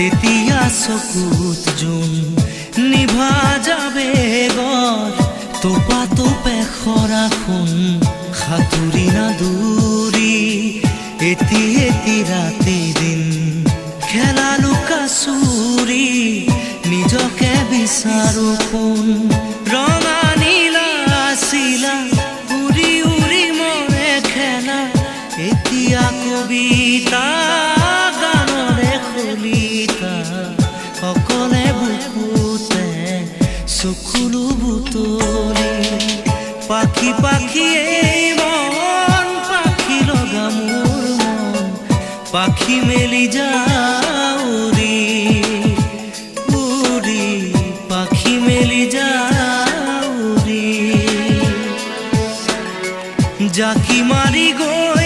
তেতিয়া চকুত জোন নিভা যাবে গৰ তোপা তোপে খৰা খুন সাঁতুৰি নাদুৰি এটি এটি ৰাতি দিন খেলা লুকা চুৰি নিজকে বিচাৰো কোন ৰঙা নীলা আছিলা উৰি উৰি মৰে খেলা এতিয়া কবিতা গানৰে খলিতা অকলে বুকুতে চকুলো বুটলি পাখি পাখি এই মন পাখি লগা মোৰ মন পাখি মেলি যায়